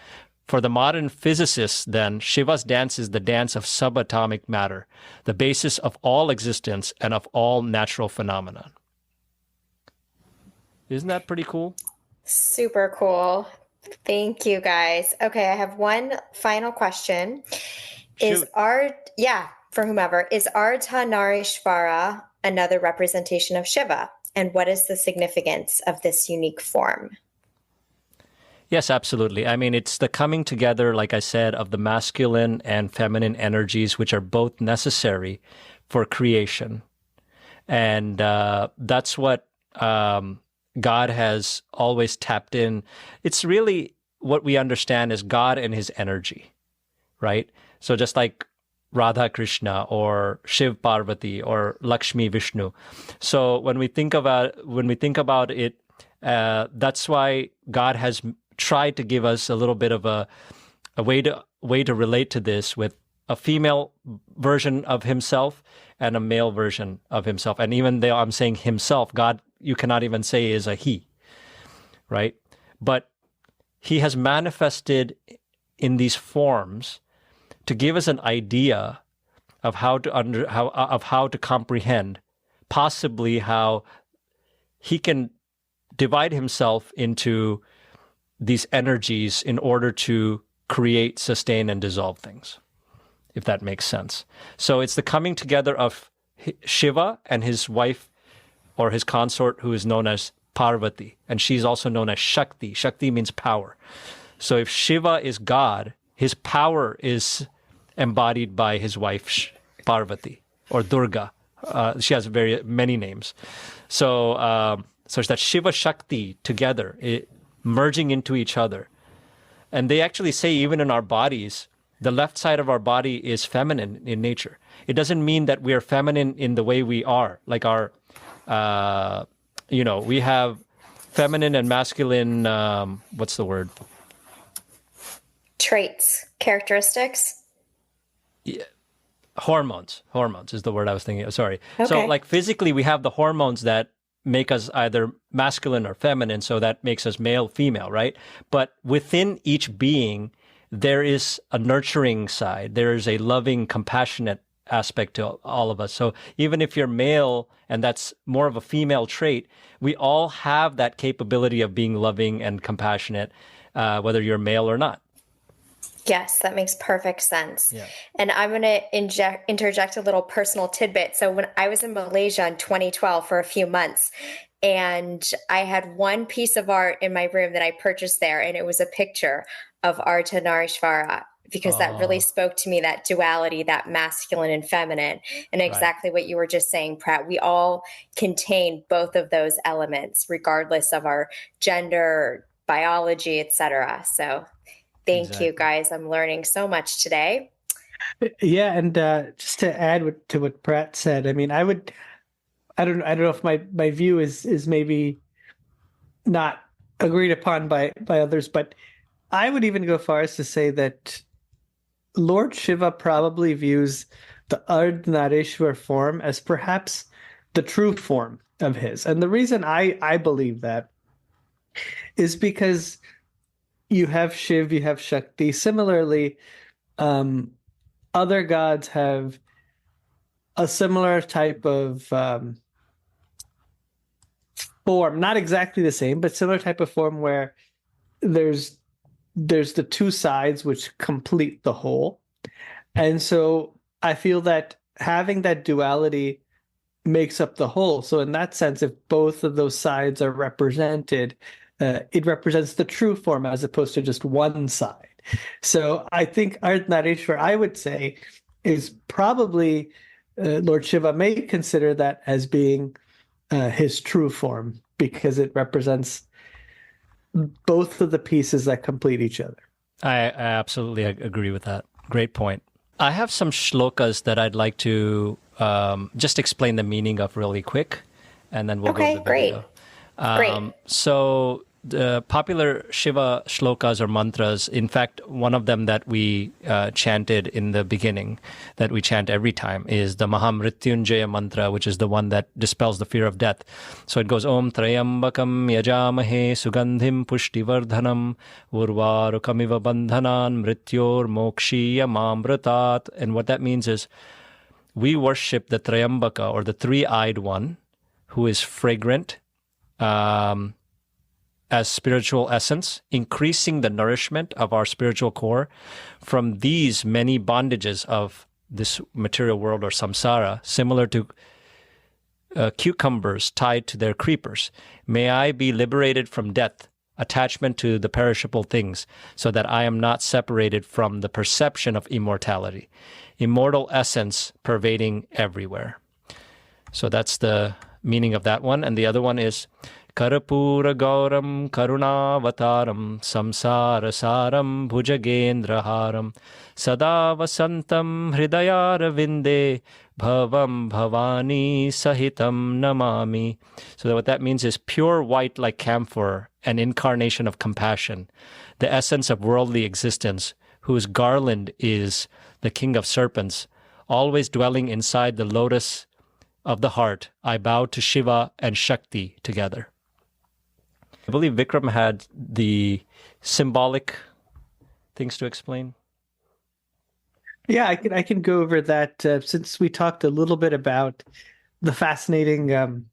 For the modern physicists, then, Shiva's dance is the dance of subatomic matter, the basis of all existence and of all natural phenomena. Isn't that pretty cool? Super cool. Thank you, guys. Okay, I have one final question. Shoot. For whomever, is Ardhanarishwara another representation of Shiva? And what is the significance of this unique form? Yes, absolutely. I mean, it's the coming together, like I said, of the masculine and feminine energies, which are both necessary for creation. And that's what God has always tapped in. It's really what we understand as God and his energy, right? So just like Radha Krishna or Shiv Parvati or Lakshmi Vishnu. So when we think about it, that's why God has tried to give us a little bit of a way to relate to this with a female version of himself and a male version of himself. And even though I'm saying himself, God, you cannot even say is a he, right? But he has manifested in these forms to give us an idea of how to comprehend, possibly how he can divide himself into these energies in order to create, sustain, and dissolve things, if that makes sense. So it's the coming together of Shiva and his wife or his consort, who is known as Parvati, and she's also known as Shakti. Shakti means power. So if Shiva is God, his power is embodied by his wife Parvati or Durga. She has many names. So so it's that Shiva Shakti together, merging into each other. And they actually say even in our bodies, the left side of our body is feminine in nature. It doesn't mean that we are feminine in the way we are, like our, we have feminine and masculine, what's the word? Traits, characteristics. Yeah. Hormones is the word I was thinking of. Sorry. Okay. So like physically we have the hormones that make us either masculine or feminine. So that makes us male, female, right? But within each being, there is a nurturing side. There is a loving, compassionate aspect to all of us. So even if you're male and that's more of a female trait, we all have that capability of being loving and compassionate, whether you're male or not. Yes, that makes perfect sense. Yeah. And I'm going to interject a little personal tidbit. So when I was in Malaysia in 2012 for a few months, and I had one piece of art in my room that I purchased there, and it was a picture of Ardhanarishwara, because that really spoke to me, that duality, that masculine and feminine, and exactly what you were just saying, Pratt. We all contain both of those elements, regardless of our gender, biology, etc. So thank you, guys. I'm learning so much today. Yeah, and just to add to what Pratt said, I mean, I don't know if my view is maybe not agreed upon by others, but I would even go far as to say that Lord Shiva probably views the Ardhanarishwara form as perhaps the true form of his. And the reason I believe that is because you have Shiv, you have Shakti. Similarly, other gods have a similar type of form, not exactly the same, but similar type of form where there's the two sides which complete the whole. And so I feel that having that duality makes up the whole. So in that sense, if both of those sides are represented, it represents the true form as opposed to just one side. So I think Ardhanarishwara, I would say, is probably Lord Shiva may consider that as being his true form, because it represents both of the pieces that complete each other. I absolutely agree with that. Great point. I have some shlokas that I'd like to just explain the meaning of really quick, and then we'll go to the video. Great. So the popular Shiva Shlokas or mantras, in fact, one of them that we chanted in the beginning, that we chant every time, is the Mahamrityunjaya mantra, which is the one that dispels the fear of death. So it goes, Om Trayambakam Yajamahe Sugandhim Pushtivardhanam Urvarukamiva Bandhanan Mrityor Mokshiya Mamratat. And what that means is we worship the Trayambaka, or the three-eyed one, who is fragrant, as spiritual essence, increasing the nourishment of our spiritual core from these many bondages of this material world or samsara, similar to cucumbers tied to their creepers. May I be liberated from death, attachment to the perishable things, so that I am not separated from the perception of immortality. Immortal essence pervading everywhere. So that's the meaning of that one. And the other one is Karapura Gauram Karunavataram Samsara Saram Bhujagendraharam Sada Vasantam Hridayara Bhavam Bhavani Sahitam Namami. So what that means is pure white like camphor, an incarnation of compassion, the essence of worldly existence, whose garland is the king of serpents, always dwelling inside the lotus of the heart. I bow to Shiva and Shakti together. I believe Vikram had the symbolic things to explain. Yeah, I can go over that since we talked a little bit about the fascinating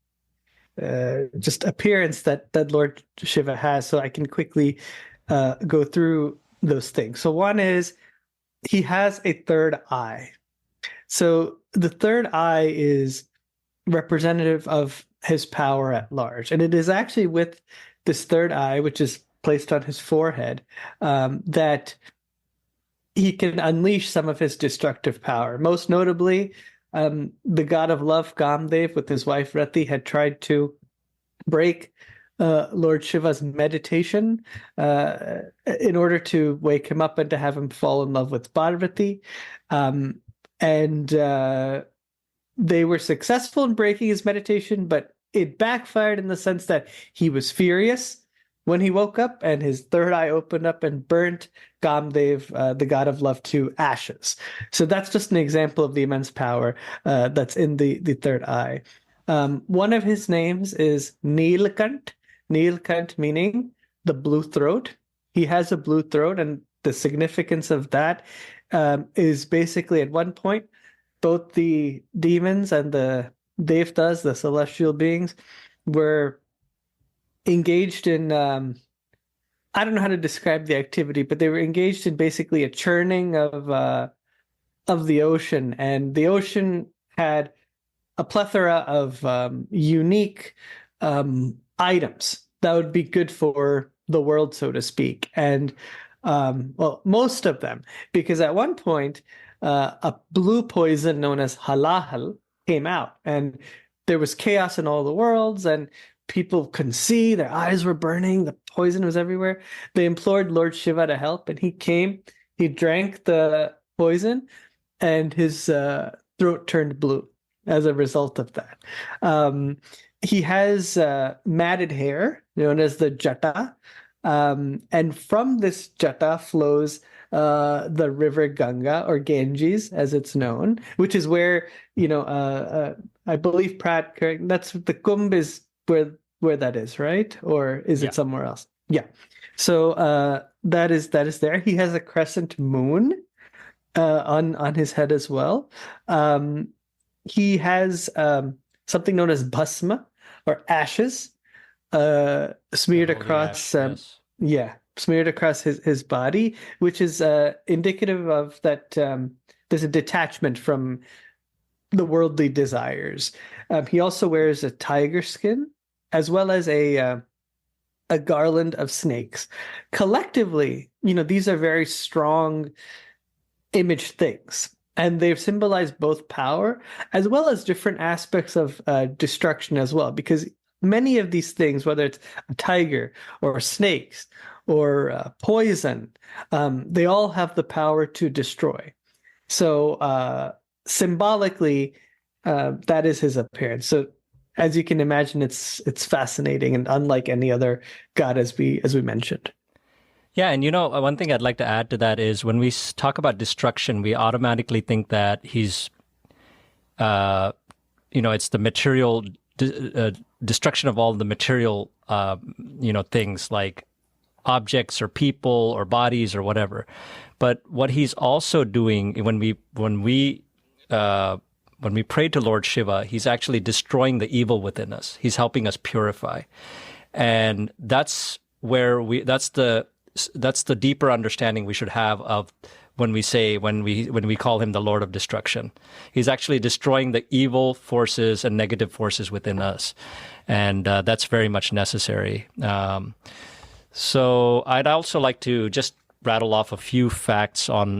just appearance that Lord Shiva has. So I can quickly go through those things. So one is he has a third eye. So the third eye is representative of his power at large. And it is actually with this third eye, which is placed on his forehead, that he can unleash some of his destructive power. Most notably, the god of love, Kamdev, with his wife Rati, had tried to break Lord Shiva's meditation in order to wake him up and to have him fall in love with Parvati. And they were successful in breaking his meditation, but it backfired in the sense that he was furious when he woke up and his third eye opened up and burnt Kamdev, the god of love, to ashes. So that's just an example of the immense power that's in the third eye. One of his names is Neelkant. Neelkant meaning the blue throat. He has a blue throat, and the significance of that is basically at one point, both the demons and the devtas, the celestial beings, were engaged in, I don't know how to describe the activity, but they were engaged in basically a churning of the ocean. And the ocean had a plethora of unique items that would be good for the world, so to speak. And well, most of them, because at one point, a blue poison known as halahal came out, and there was chaos in all the worlds, and people couldn't see, their eyes were burning, the poison was everywhere. They implored Lord Shiva to help, and he came, he drank the poison, and his throat turned blue as a result of that. He has matted hair known as the jata, and from this jata flows the river Ganga, or Ganges as it's known, which is where, I believe, Pratt, correct, that's the Kumbh is where that is, right? Or is it somewhere else? Yeah. So that is there. He has a crescent moon on his head as well. He has something known as bhasma, or ashes, smeared across smeared across his body, which is indicative of that there's a detachment from the worldly desires. He also wears a tiger skin, as well as a garland of snakes. Collectively, these are very strong image things, and they've symbolized both power as well as different aspects of destruction as well, because many of these things, whether it's a tiger or snakes or poison, they all have the power to destroy. So symbolically, that is his appearance. So as you can imagine, it's fascinating and unlike any other god, as we mentioned. Yeah, and one thing I'd like to add to that is when we talk about destruction, we automatically think that he's, it's the material destruction of all the material, things like objects or people or bodies or whatever. But what he's also doing when we pray to Lord Shiva, he's actually destroying the evil within us. He's helping us purify, and that's the deeper understanding we should have of when we call him the Lord of Destruction. He's actually destroying the evil forces and negative forces within us, and that's very much necessary. So I'd also like to just rattle off a few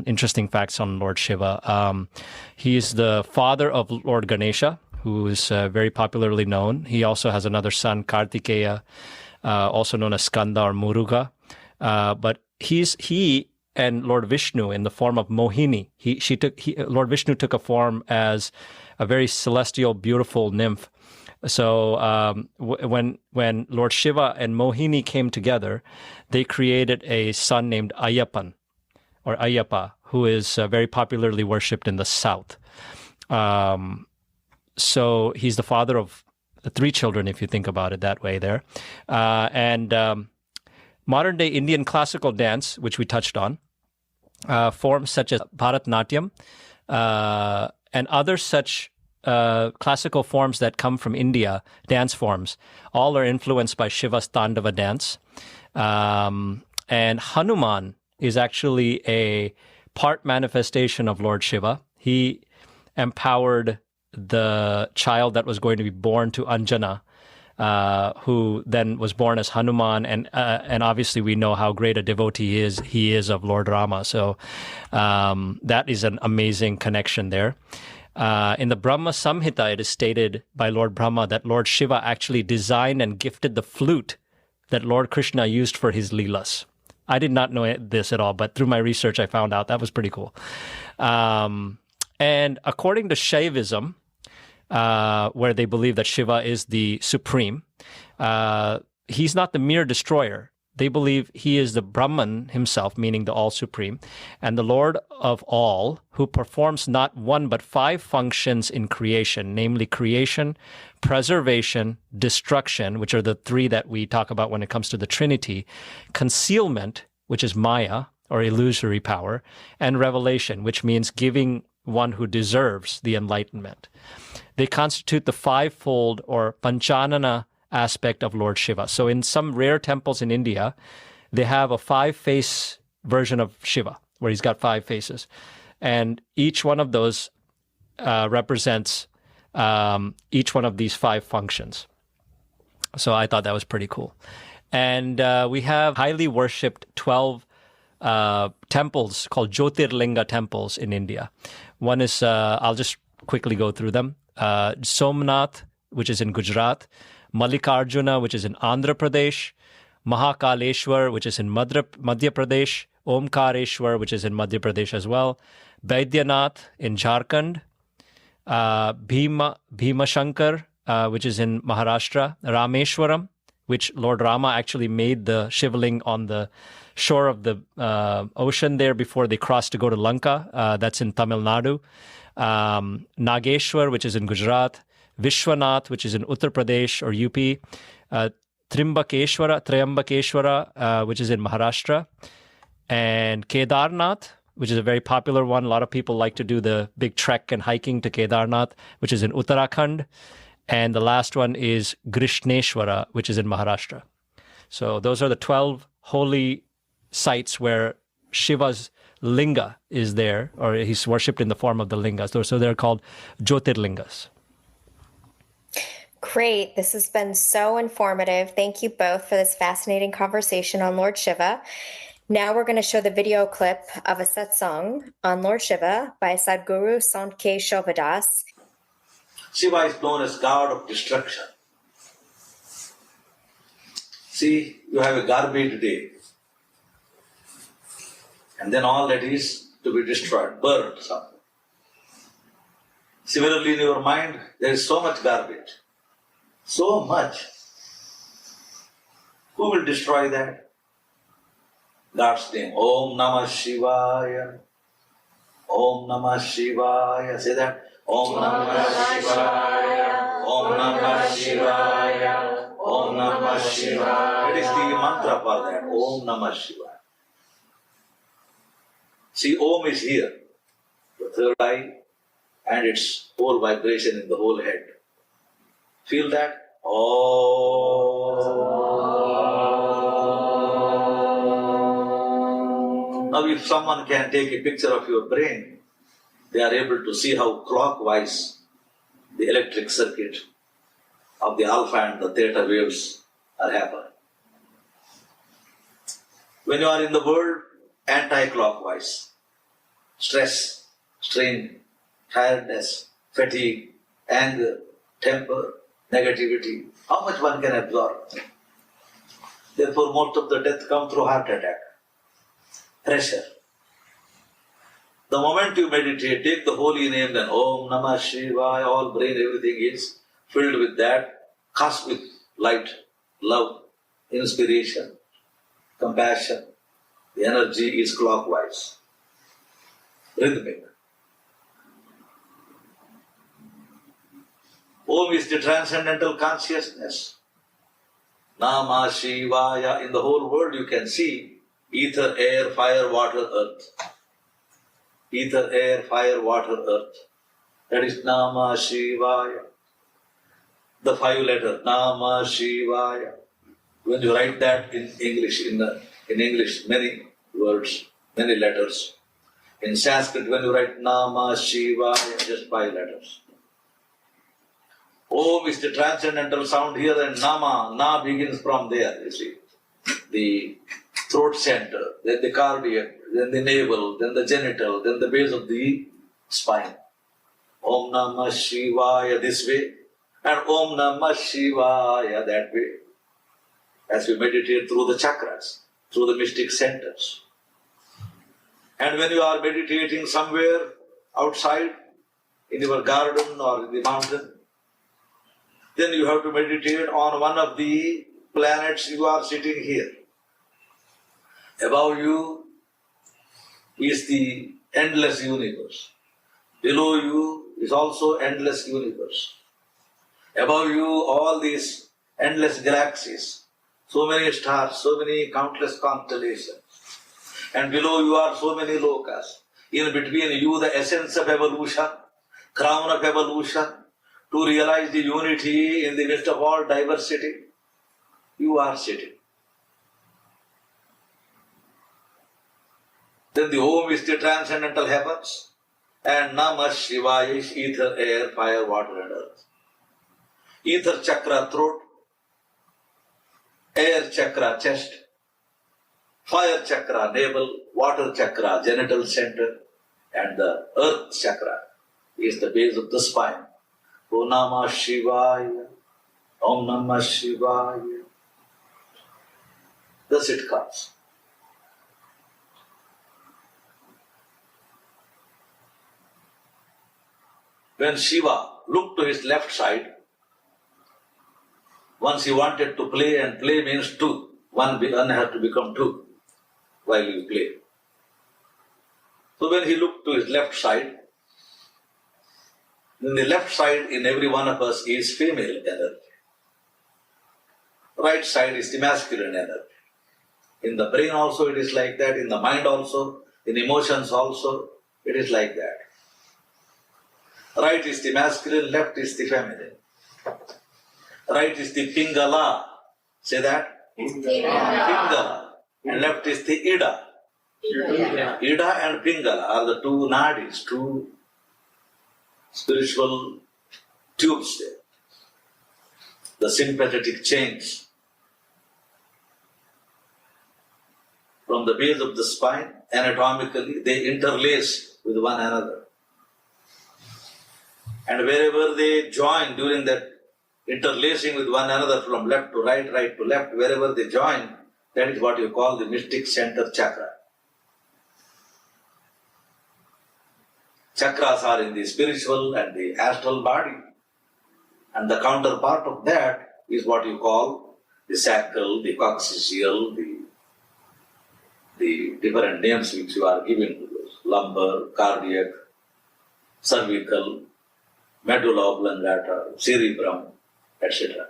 interesting facts on Lord Shiva. He is the father of Lord Ganesha, who is very popularly known. He also has another son, Kartikeya, also known as Skanda or Muruga. But he and Lord Vishnu in the form of Mohini. Lord Vishnu took a form as a very celestial, beautiful nymph. So when Lord Shiva and Mohini came together, they created a son named Ayyappan, or Ayyappa, who is very popularly worshipped in the south. So he's the father of 3 children, if you think about it that way there. Modern-day Indian classical dance, which we touched on, forms such as Bharatnatyam and other such classical forms that come from India, dance forms, all are influenced by Shiva's Tandava dance. And Hanuman is actually a part manifestation of Lord Shiva. He empowered the child that was going to be born to Anjana who then was born as Hanuman, and obviously we know how great a devotee he is of Lord Rama. So that is an amazing connection there. In the Brahma Samhita, it is stated by Lord Brahma that Lord Shiva actually designed and gifted the flute that Lord Krishna used for his leelas. I did not know this at all, but through my research, I found out that was pretty cool. And according to Shaivism, where they believe that Shiva is the supreme, he's not the mere destroyer. They believe he is the Brahman himself, meaning the all-supreme, and the Lord of all, who performs not one but 5 functions in creation, namely creation, preservation, destruction, which are the 3 that we talk about when it comes to the Trinity, concealment, which is Maya, or illusory power, and revelation, which means giving one who deserves the enlightenment. They constitute the 5-fold or Panchanana aspect of Lord Shiva. So in some rare temples in India, they have a 5-face version of Shiva, where he's got 5 faces. And each one of those represents each one of these 5 functions. So I thought that was pretty cool. And we have highly worshipped 12 temples called Jyotirlinga temples in India. One is, I'll just quickly go through them. Somnath, which is in Gujarat. Mallikarjuna, which is in Andhra Pradesh. Mahakaleshwar, which is in Madhya Pradesh. Omkareshwar, which is in Madhya Pradesh as well. Baidyanath in Jharkhand. Bhimashankar, which is in Maharashtra. Rameshwaram, which Lord Rama actually made the Shivling on the shore of the ocean there before they crossed to go to Lanka. That's in Tamil Nadu. Nageshwar, which is in Gujarat. Vishwanath, which is in Uttar Pradesh or UP. Triambakeshwara, which is in Maharashtra. And Kedarnath, which is a very popular one. A lot of people like to do the big trek and hiking to Kedarnath, which is in Uttarakhand. And the last one is Grishneshwara, which is in Maharashtra. So those are the 12 holy sites where Shiva's Linga is there, or he's worshipped in the form of the Lingas. So they're called Jyotirlingas. Great. This has been so informative. Thank you both for this fascinating conversation on Lord Shiva. Now we're going to show the video clip of a satsang on Lord Shiva by Sadhguru Sant Keshovadas. Shiva is known as God of destruction. See, you have a garbage day, and then all that is to be destroyed, burned something. Similarly, in your mind, there is so much garbage. So much. Who will destroy that? God's name. Om Namah Shivaya. Om Namah Shivaya. Say that. Om Namah Shivaya. Om Namah Shivaya. Om Namah Shivaya. That is the mantra for that. Om Namah Shivaya. See, Om is here, the third eye, and its whole vibration in the whole head. Feel that? Oh. Now, if someone can take a picture of your brain, they are able to see how clockwise the electric circuit of the alpha and the theta waves are happening. When you are in the world, anti-clockwise, stress, strain, tiredness, fatigue, anger, temper, negativity, how much one can absorb? Therefore, most of the death come through heart attack, pressure. The moment you meditate, take the holy name, then Om Namah Shivaya, all brain, everything is filled with that, cosmic light, love, inspiration, compassion. The energy is clockwise, rhythmic. Om is the transcendental consciousness. Namah Shivaya. In the whole world you can see ether, air, fire, water, earth. Ether, air, fire, water, earth. That is Namah Shivaya. The 5-letter Namah Shivaya. When you write that in English, in English, many words, many letters. In Sanskrit, when you write Namah Shivaya, just 5 letters. Om is the transcendental sound here, and Nama, Na begins from there, you see. The throat center, then the cardiac, then the navel, then the genital, then the base of the spine. Om Namah Shivaya this way, and Om Namah Shivaya that way. As we meditate through the chakras, through the mystic centers. And when you are meditating somewhere outside, in your garden or in the mountain, then you have to meditate on one of the planets. You are sitting here. Above you is the endless universe. Below you is also endless universe. Above you, all these endless galaxies, so many stars, so many countless constellations. And below you are so many lokas. In between you, the essence of evolution, crown of evolution, to realize the unity in the midst of all diversity, you are sitting. Then the Om is the transcendental heavens, and Namah Shivaya is ether, air, fire, water and earth. Ether chakra, throat, air chakra, chest, fire chakra, navel, water chakra, genital center, and the earth chakra is the base of the spine. Om Namah Shivaya, Om Namah Shivaya. Thus it comes. When Shiva looked to his left side, once he wanted to play, and play means two. One has to become two while you play. So when he looked to his left side, then the left side in every one of us is female energy. Right side is the masculine energy. In the brain also it is like that, in the mind also, in emotions also, it is like that. Right is the masculine, left is the feminine. Right is the Pingala. Say that? Pingala. And left is the Ida. Ida and Pingala are the two nadis, two spiritual tubes there. The sympathetic chains. From the base of the spine, anatomically, they interlace with one another. And wherever they join during that interlacing with one another from left to right, right to left, wherever they join, that is what you call the mystic center chakra. Chakras are in the spiritual and the astral body. And the counterpart of that is what you call the sacral, the coccygeal, the different names which you are given to those. Lumbar, cardiac, cervical, medulla oblongata, cerebrum, etc.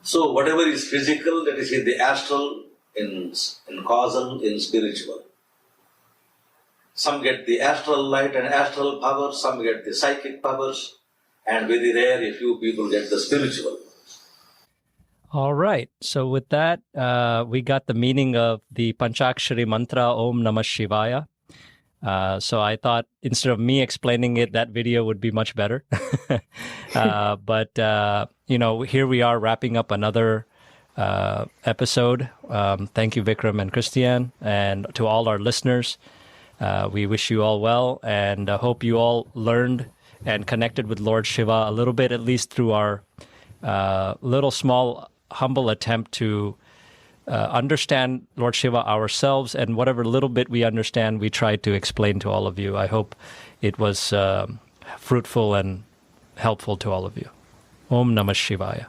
So whatever is physical, that is in the astral, in causal, in spiritual. Some get the astral light and astral power, some get the psychic powers, and very rare a few people get the spiritual. All right. So with that, we got the meaning of the Panchakshari mantra Om Namah Shivaya. So I thought instead of me explaining it, that video would be much better. But here we are wrapping up another episode. Thank you, Vikram and Christian, and to all our listeners. We wish you all well, and hope you all learned and connected with Lord Shiva a little bit, at least through our little small humble attempt to understand Lord Shiva ourselves, and whatever little bit we understand, we try to explain to all of you. I hope it was fruitful and helpful to all of you. Om Namah Shivaya.